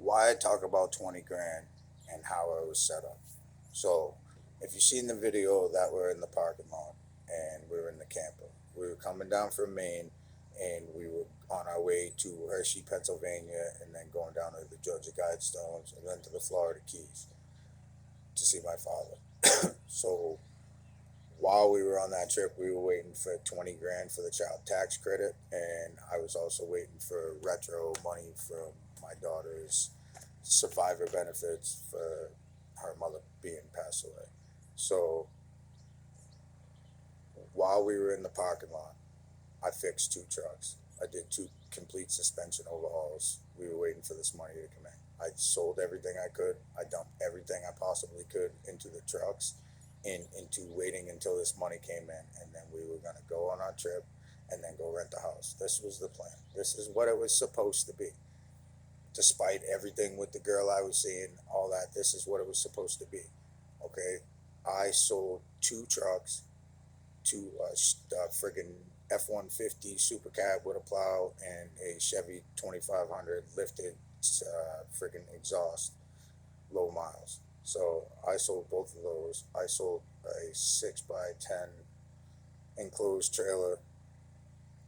why I talk about 20 grand and how it was set up. So, if you've seen the video that we're in the parking lot and we were in the camper, we were coming down from Maine and we were on our way to Hershey, Pennsylvania, and then going down to the Georgia Guidestones and then to the Florida Keys to see my father. So, while we were on that trip, we were waiting for 20 grand for the child tax credit, and I was also waiting for retro money from my daughter's survivor benefits for her mother being passed away. So while we were in the parking lot, I fixed two trucks. I did two complete suspension overhauls. We were waiting for this money to come in. I sold everything I could. I dumped everything I possibly could into the trucks and into waiting until this money came in. And then we were going to go on our trip and then go rent a house. This was the plan. This is what it was supposed to be. Despite everything with the girl I was seeing, all that, this is what it was supposed to be. Okay? I sold two trucks to a friggin' F-150 Super Cab with a plow and a Chevy 2500 lifted friggin' exhaust, low miles. So I sold both of those. I sold a 6x10 enclosed trailer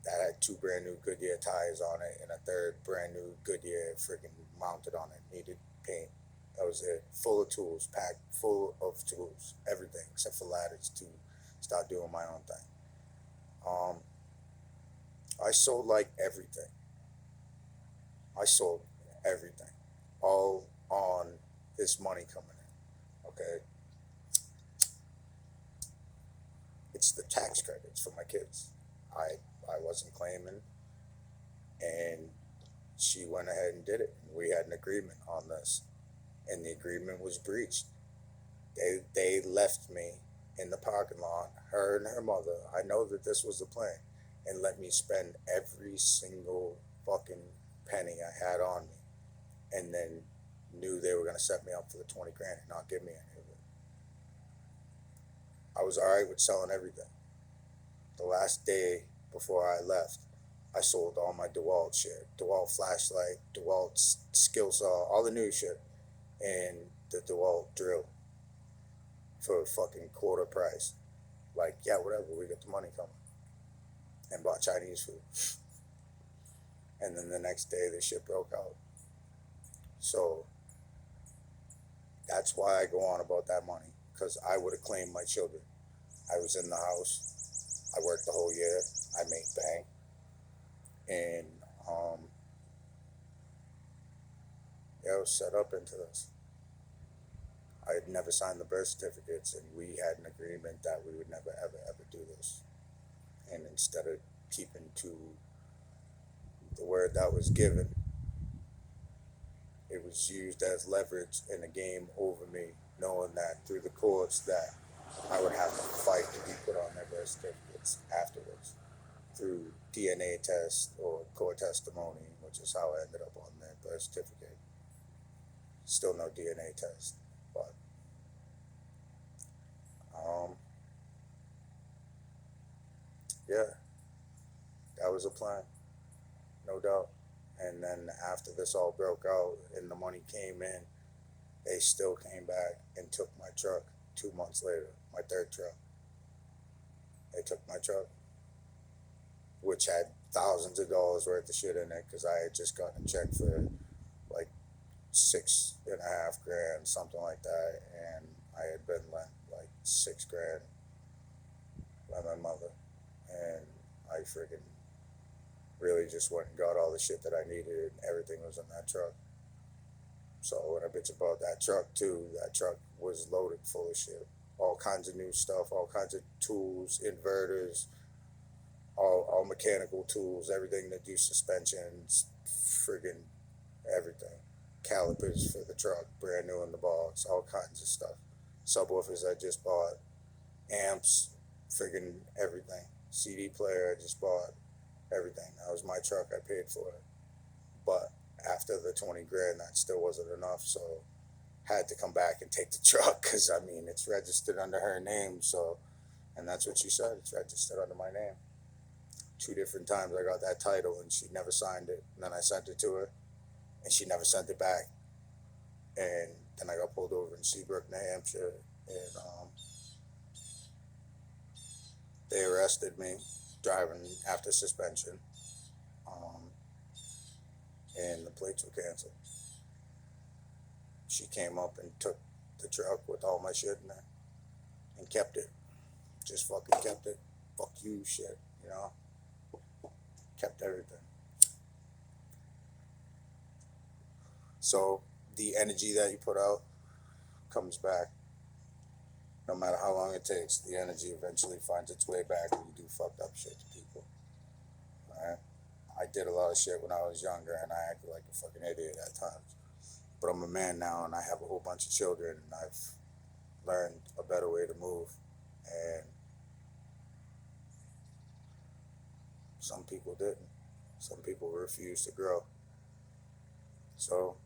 that had two brand new Goodyear tires on it and a third brand new Goodyear friggin' mounted on it. Needed paint. That was it. Full of tools, packed full of tools, everything except for ladders to start doing my own thing. Um, I sold like everything. I sold everything, all on this money coming in. Okay, it's the tax credits for my kids. I wasn't claiming, and she went ahead and did it. We had an agreement on this, and the agreement was breached. They left me in the parking lot, her and her mother. I know that this was the plan, and let me spend every single fucking penny I had on me, and then knew they were gonna set me up for the 20 grand and not give me any of it. I was alright with selling everything. The last day before I left, I sold all my DeWalt shit, DeWalt flashlight, DeWalt skill saw, all the new shit, and the DeWalt drill for fucking quarter price. Like, yeah, whatever, we got the money coming. And bought Chinese food. And then the next day, the shit broke out. So that's why I go on about that money, because I would have claimed my children. I was in the house. I worked the whole year. I made bank. And yeah, I was set up into this. I had never signed the birth certificates, and we had an agreement that we would never, ever, ever do this. And instead of keeping to the word that was given, it was used as leverage in a game over me, knowing that through the courts that I would have to fight to be put on their birth certificates afterwards through DNA test or court testimony, which is how I ended up on their birth certificate. Still no DNA test, but um, yeah, that was a plan, no doubt. And then after this all broke out and the money came in, they still came back and took my truck 2 months later, my third truck. They took my truck, which had thousands of dollars worth of shit in it because I had just gotten a check for like 6.5 grand, something like that, and I had been lent like 6 grand by my mother, and I freaking really just went and got all the shit that I needed, and everything was in that truck. So when I bitch about that truck too, that truck was loaded full of shit, all kinds of new stuff, all kinds of tools, inverters, all mechanical tools, everything to do suspensions, friggin' everything. Calipers for the truck, brand new in the box, all kinds of stuff. Subwoofers I just bought, amps, friggin' everything. CD player I just bought, everything. That was my truck, I paid for it. But after the 20 grand, that still wasn't enough, so had to come back and take the truck because I mean it's registered under her name, so and that's what she said, it's registered under my name. 2 different times I got that title and she never signed it, and then I sent it to her and she never sent it back. And then I got pulled over in Seabrook, New Hampshire, and they arrested me driving after suspension, um, and the plates were canceled. She came up and took the truck with all my shit in there and kept it. Just fucking kept it. Fuck you, shit, you know? Kept everything. So the energy that you put out comes back. No matter how long it takes, the energy eventually finds its way back when you do fucked up shit to people. Alright? I did a lot of shit when I was younger and I acted like a fucking idiot at times. But I'm a man now and I have a whole bunch of children and I've learned a better way to move. And some people didn't. Some people refuse to grow. So